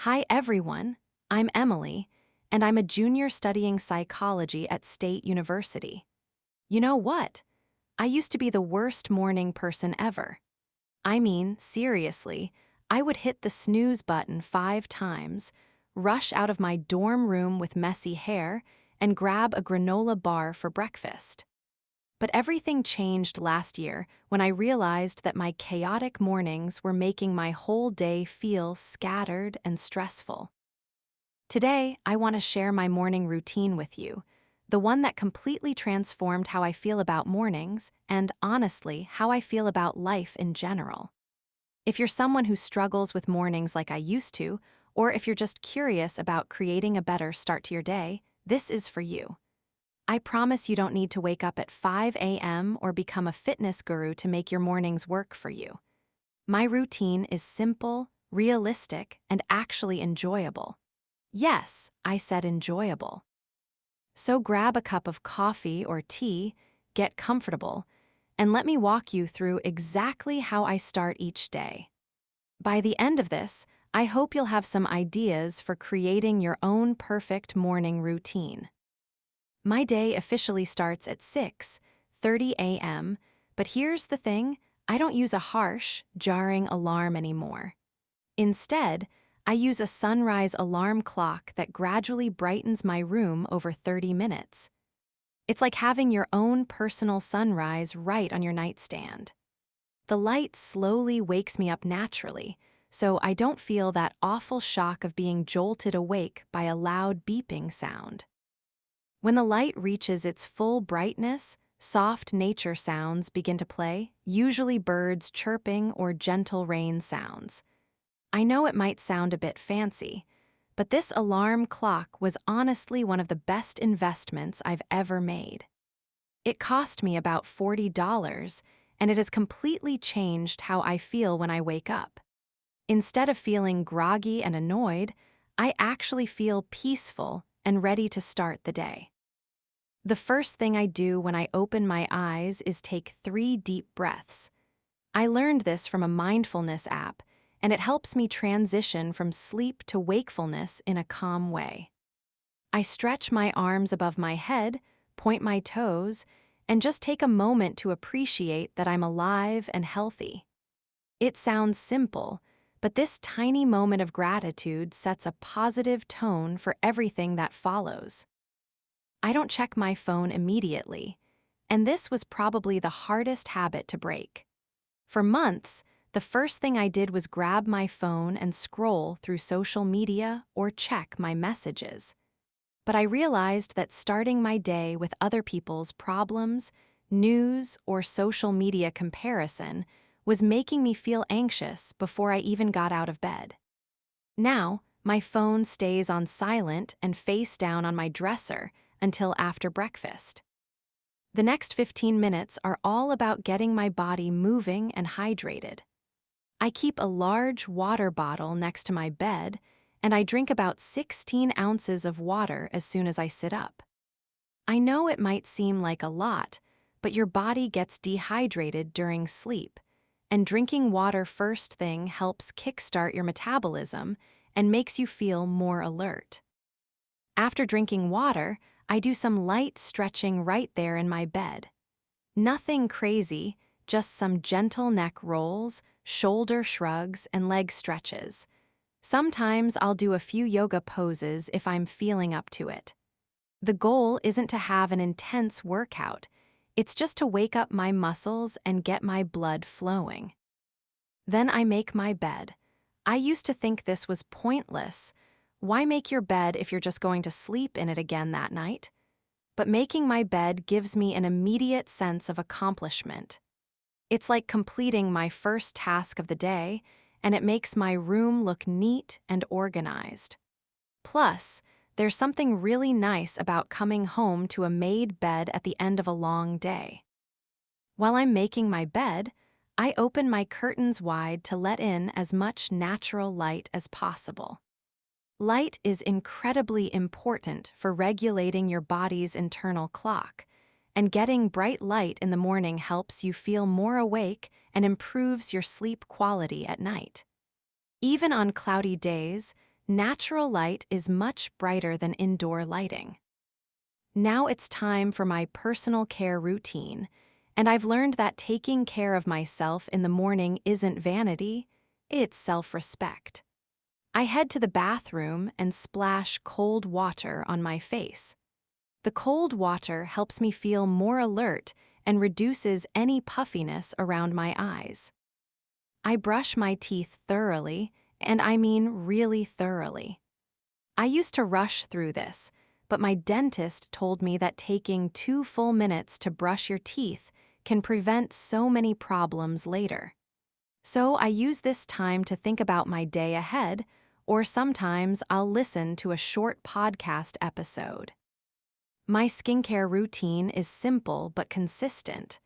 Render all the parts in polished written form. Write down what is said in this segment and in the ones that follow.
Hi everyone, I'm Emily, and I'm a junior studying psychology at State University. You know what? I used to be the worst morning person ever. I mean, seriously, I would hit the snooze button 5 times, rush out of my dorm room with messy hair, and grab a granola bar for breakfast. But everything changed last year when I realized that my chaotic mornings were making my whole day feel scattered and stressful. Today, I want to share my morning routine with you, the one that completely transformed how I feel about mornings and, honestly, how I feel about life in general. If you're someone who struggles with mornings like I used to, or if you're just curious about creating a better start to your day, this is for you. I promise you don't need to wake up at 5 a.m. or become a fitness guru to make your mornings work for you. My routine is simple, realistic, and actually enjoyable. Yes, I said enjoyable. So grab a cup of coffee or tea, get comfortable, and let me walk you through exactly how I start each day. By the end of this, I hope you'll have some ideas for creating your own perfect morning routine. My day officially starts at 6:30 a.m., but here's the thing, I don't use a harsh, jarring alarm anymore. Instead, I use a sunrise alarm clock that gradually brightens my room over 30 minutes. It's like having your own personal sunrise right on your nightstand. The light slowly wakes me up naturally, so I don't feel that awful shock of being jolted awake by a loud beeping sound. When the light reaches its full brightness, soft nature sounds begin to play, usually birds chirping or gentle rain sounds. I know it might sound a bit fancy, but this alarm clock was honestly one of the best investments I've ever made. It cost me about $40, and it has completely changed how I feel when I wake up. Instead of feeling groggy and annoyed, I actually feel peaceful and ready to start the day. The first thing I do when I open my eyes is take 3 deep breaths. I learned this from a mindfulness app, and it helps me transition from sleep to wakefulness in a calm way. I stretch my arms above my head, point my toes, and just take a moment to appreciate that I'm alive and healthy. It sounds simple, but this tiny moment of gratitude sets a positive tone for everything that follows. I don't check my phone immediately, and this was probably the hardest habit to break. For months, the first thing I did was grab my phone and scroll through social media or check my messages. But I realized that starting my day with other people's problems, news, or social media comparison was making me feel anxious before I even got out of bed. Now, my phone stays on silent and face down on my dresser until after breakfast. The next 15 minutes are all about getting my body moving and hydrated. I keep a large water bottle next to my bed, and I drink about 16 ounces of water as soon as I sit up. I know it might seem like a lot, but your body gets dehydrated during sleep, and drinking water first thing helps kickstart your metabolism and makes you feel more alert. After drinking water, I do some light stretching right there in my bed. Nothing crazy, just some gentle neck rolls, shoulder shrugs, and leg stretches. Sometimes I'll do a few yoga poses if I'm feeling up to it. The goal isn't to have an intense workout, it's just to wake up my muscles and get my blood flowing. Then I make my bed. I used to think this was pointless. Why make your bed if you're just going to sleep in it again that night? But making my bed gives me an immediate sense of accomplishment. It's like completing my first task of the day, and it makes my room look neat and organized. Plus, there's something really nice about coming home to a made bed at the end of a long day. While I'm making my bed, I open my curtains wide to let in as much natural light as possible. Light is incredibly important for regulating your body's internal clock, and getting bright light in the morning helps you feel more awake and improves your sleep quality at night. Even on cloudy days, Natural light is much brighter than indoor lighting. Now it's time for my personal care routine, and I've learned that taking care of myself in the morning isn't vanity, it's self-respect. I head to the bathroom and splash cold water on my face. The cold water helps me feel more alert and reduces any puffiness around my eyes. I brush my teeth thoroughly, and I mean really thoroughly. I used to rush through this, but my dentist told me that taking 2 full minutes to brush your teeth can prevent so many problems later. So I use this time to think about my day ahead, or sometimes I'll listen to a short podcast episode. My skincare routine is simple but consistent.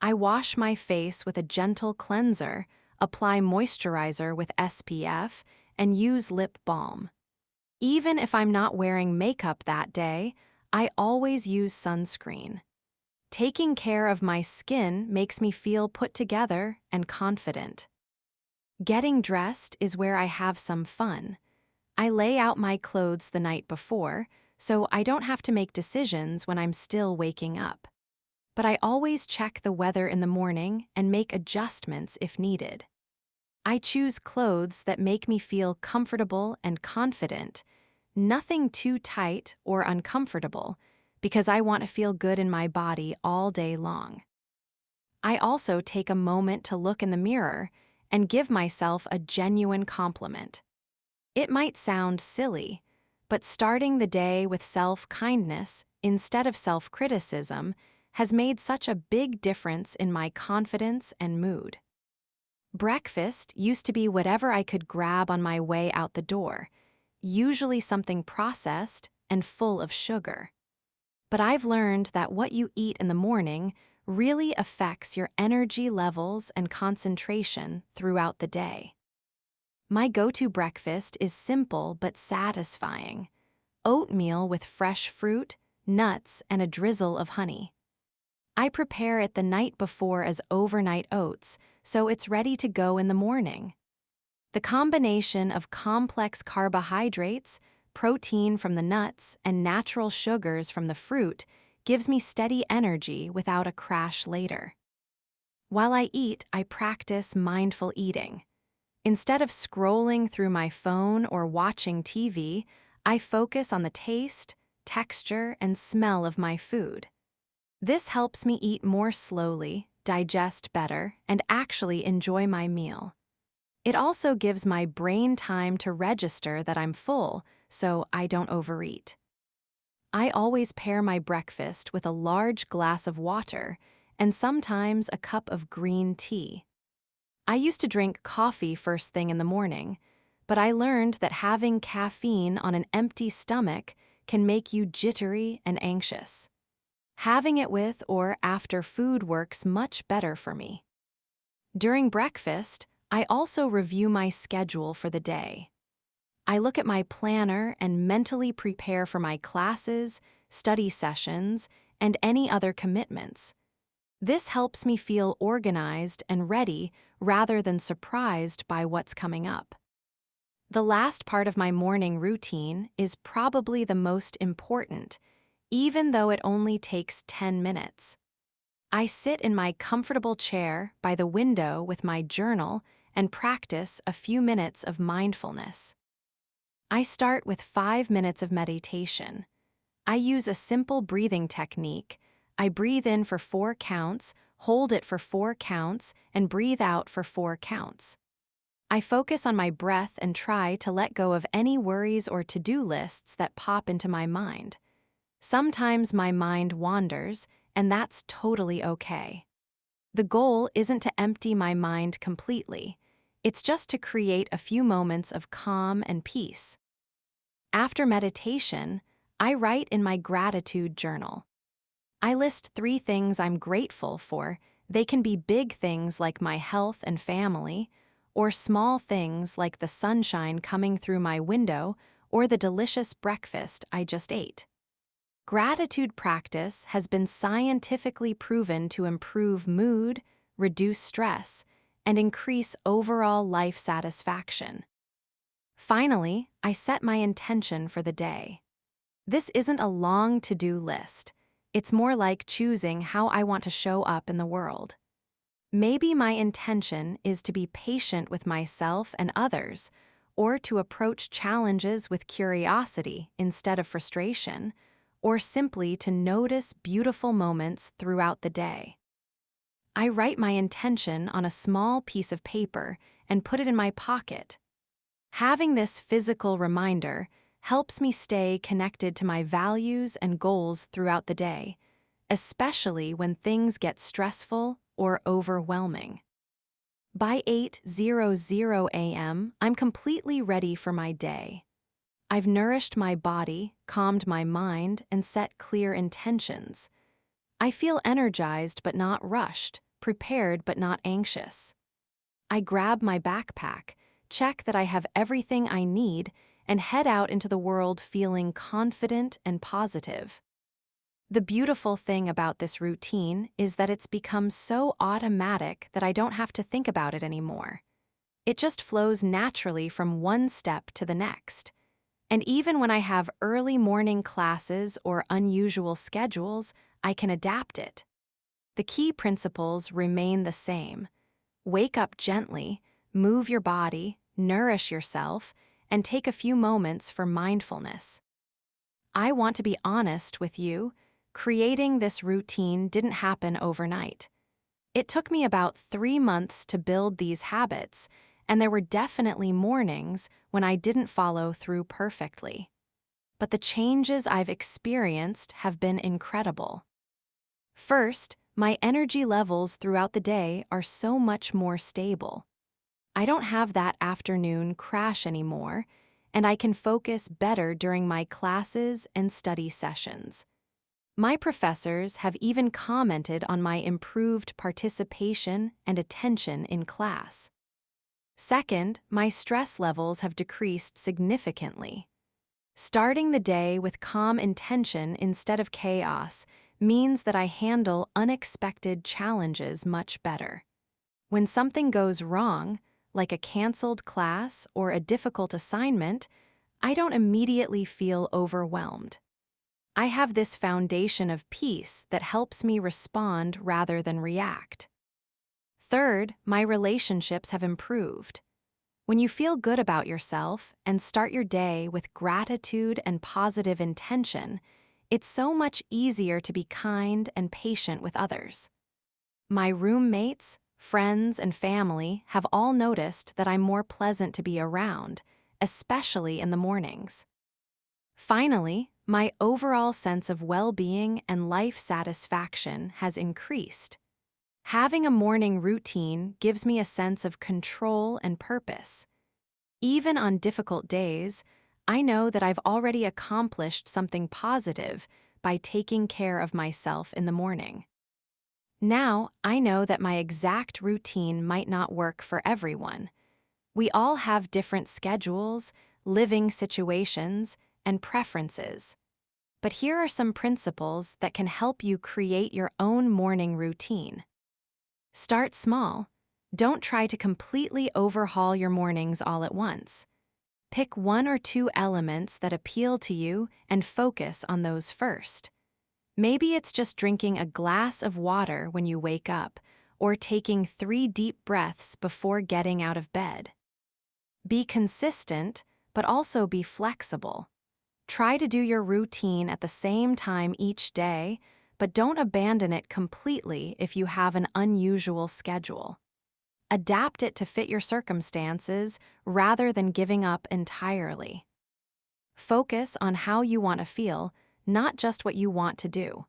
I wash my face with a gentle cleanser, apply moisturizer with SPF, and use lip balm. Even if I'm not wearing makeup that day, I always use sunscreen. Taking care of my skin makes me feel put together and confident. Getting dressed is where I have some fun. I lay out my clothes the night before, so I don't have to make decisions when I'm still waking up. But I always check the weather in the morning and make adjustments if needed. I choose clothes that make me feel comfortable and confident, nothing too tight or uncomfortable, because I want to feel good in my body all day long. I also take a moment to look in the mirror and give myself a genuine compliment. It might sound silly, but starting the day with self-kindness instead of self-criticism has made such a big difference in my confidence and mood. Breakfast used to be whatever I could grab on my way out the door, usually something processed and full of sugar. But I've learned that what you eat in the morning really affects your energy levels and concentration throughout the day. My go-to breakfast is simple but satisfying: oatmeal with fresh fruit, nuts, and a drizzle of honey. I prepare it the night before as overnight oats, so it's ready to go in the morning. The combination of complex carbohydrates, protein from the nuts, and natural sugars from the fruit gives me steady energy without a crash later. While I eat, I practice mindful eating. Instead of scrolling through my phone or watching TV, I focus on the taste, texture, and smell of my food. This helps me eat more slowly, digest better, and actually enjoy my meal. It also gives my brain time to register that I'm full, so I don't overeat. I always pair my breakfast with a large glass of water and sometimes a cup of green tea. I used to drink coffee first thing in the morning, but I learned that having caffeine on an empty stomach can make you jittery and anxious. Having it with or after food works much better for me. During breakfast, I also review my schedule for the day. I look at my planner and mentally prepare for my classes, study sessions, and any other commitments. This helps me feel organized and ready rather than surprised by what's coming up. The last part of my morning routine is probably the most important, even though it only takes 10 minutes. I sit in my comfortable chair by the window with my journal and practice a few minutes of mindfulness. I start with 5 minutes of meditation. I use a simple breathing technique. I breathe in for 4 counts, hold it for 4 counts, and breathe out for 4 counts. I focus on my breath and try to let go of any worries or to-do lists that pop into my mind. Sometimes my mind wanders, and that's totally okay. The goal isn't to empty my mind completely. It's just to create a few moments of calm and peace. After meditation, I write in my gratitude journal. I list 3 things I'm grateful for. They can be big things like my health and family, or small things like the sunshine coming through my window or the delicious breakfast I just ate. Gratitude practice has been scientifically proven to improve mood, reduce stress, and increase overall life satisfaction. Finally, I set my intention for the day. This isn't a long to-do list. It's more like choosing how I want to show up in the world. Maybe my intention is to be patient with myself and others, or to approach challenges with curiosity instead of frustration, or simply to notice beautiful moments throughout the day. I write my intention on a small piece of paper and put it in my pocket. Having this physical reminder helps me stay connected to my values and goals throughout the day, especially when things get stressful or overwhelming. By 8:00 a.m., I'm completely ready for my day. I've nourished my body, calmed my mind, and set clear intentions. I feel energized but not rushed, prepared but not anxious. I grab my backpack, check that I have everything I need, and head out into the world feeling confident and positive. The beautiful thing about this routine is that it's become so automatic that I don't have to think about it anymore. It just flows naturally from one step to the next. And even when I have early morning classes or unusual schedules, I can adapt it. The key principles remain the same. Wake up gently, move your body, nourish yourself, and take a few moments for mindfulness. I want to be honest with you. Creating this routine didn't happen overnight. It took me about 3 months to build these habits, and there were definitely mornings when I didn't follow through perfectly. But the changes I've experienced have been incredible. First, my energy levels throughout the day are so much more stable. I don't have that afternoon crash anymore, and I can focus better during my classes and study sessions. My professors have even commented on my improved participation and attention in class. Second, my stress levels have decreased significantly. Starting the day with calm intention instead of chaos means that I handle unexpected challenges much better. When something goes wrong, like a canceled class or a difficult assignment, I don't immediately feel overwhelmed. I have this foundation of peace that helps me respond rather than react. Third, my relationships have improved. When you feel good about yourself and start your day with gratitude and positive intention, it's so much easier to be kind and patient with others. My roommates, friends, and family have all noticed that I'm more pleasant to be around, especially in the mornings. Finally, my overall sense of well-being and life satisfaction has increased. Having a morning routine gives me a sense of control and purpose. Even on difficult days, I know that I've already accomplished something positive by taking care of myself in the morning. Now, I know that my exact routine might not work for everyone. We all have different schedules, living situations, and preferences. But here are some principles that can help you create your own morning routine. Start small. Don't try to completely overhaul your mornings all at once. Pick 1 or 2 elements that appeal to you and focus on those first. Maybe it's just drinking a glass of water when you wake up, or taking 3 deep breaths before getting out of bed. Be consistent, but also be flexible. Try to do your routine at the same time each day, but don't abandon it completely if you have an unusual schedule. Adapt it to fit your circumstances rather than giving up entirely. Focus on how you want to feel, not just what you want to do.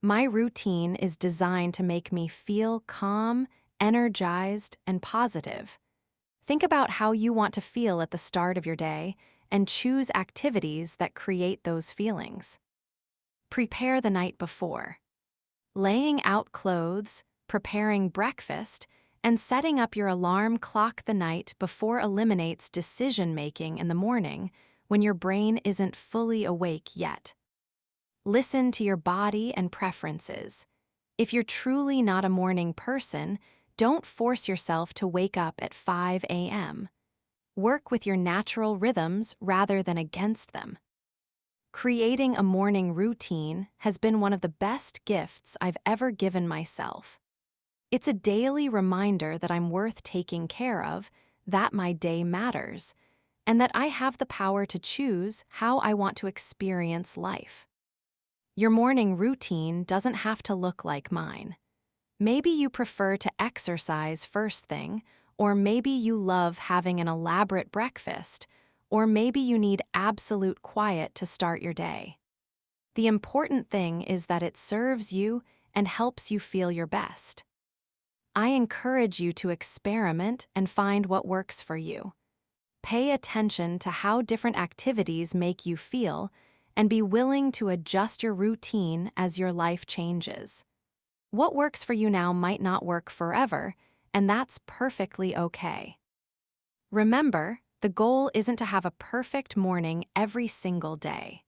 My routine is designed to make me feel calm, energized, and positive. Think about how you want to feel at the start of your day and choose activities that create those feelings. Prepare the night before. Laying out clothes, preparing breakfast, and setting up your alarm clock the night before eliminates decision-making in the morning when your brain isn't fully awake yet. Listen to your body and preferences. If you're truly not a morning person, don't force yourself to wake up at 5 a.m. Work with your natural rhythms rather than against them. Creating a morning routine has been one of the best gifts I've ever given myself. It's a daily reminder that I'm worth taking care of, that my day matters, and that I have the power to choose how I want to experience life. Your morning routine doesn't have to look like mine. Maybe you prefer to exercise first thing, or maybe you love having an elaborate breakfast, or maybe you need absolute quiet to start your day. The important thing is that it serves you and helps you feel your best. I encourage you to experiment and find what works for you. Pay attention to how different activities make you feel and be willing to adjust your routine as your life changes. What works for you now might not work forever, and that's perfectly okay. Remember, the goal isn't to have a perfect morning every single day.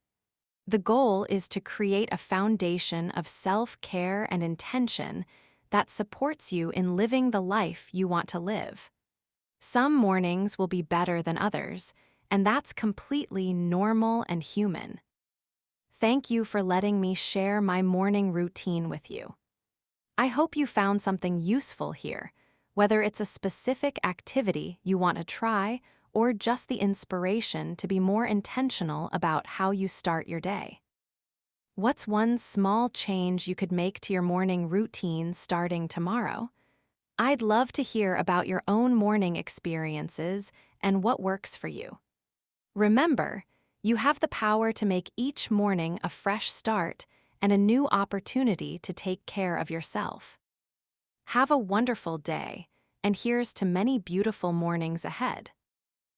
The goal is to create a foundation of self-care and intention that supports you in living the life you want to live. Some mornings will be better than others, and that's completely normal and human. Thank you for letting me share my morning routine with you. I hope you found something useful here, whether it's a specific activity you want to try or just the inspiration to be more intentional about how you start your day. What's one small change you could make to your morning routine starting tomorrow? I'd love to hear about your own morning experiences and what works for you. Remember, you have the power to make each morning a fresh start and a new opportunity to take care of yourself. Have a wonderful day, and here's to many beautiful mornings ahead.